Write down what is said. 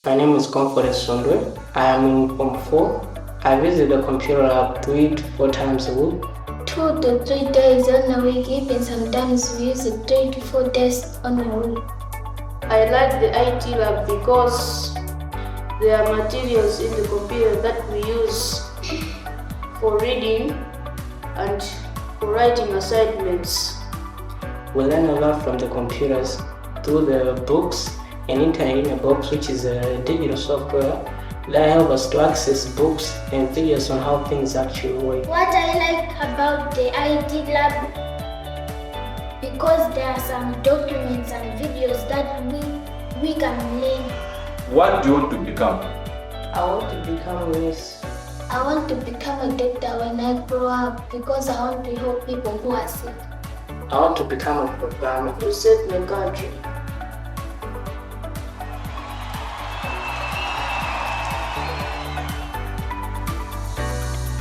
My name is Comfort Sondwe. I am in Form 4. I visit the computer lab 3 to 4 times a week. 2 to 3 days on a week, even sometimes we use it 3 to 4 days on a week. I like the IT lab because there are materials in the computer that we use for reading and for writing assignments. We learn a lot from the computers through the books and Internet in a Box, which is a digital software that helps us to access books and videos on how things actually work. What I like about the IT lab, because there are some documents and videos that we can learn. What do you want to become? I want to become a nurse. I want to become a doctor when I grow up because I want to help people who are sick. I want to become a programmer To save my country.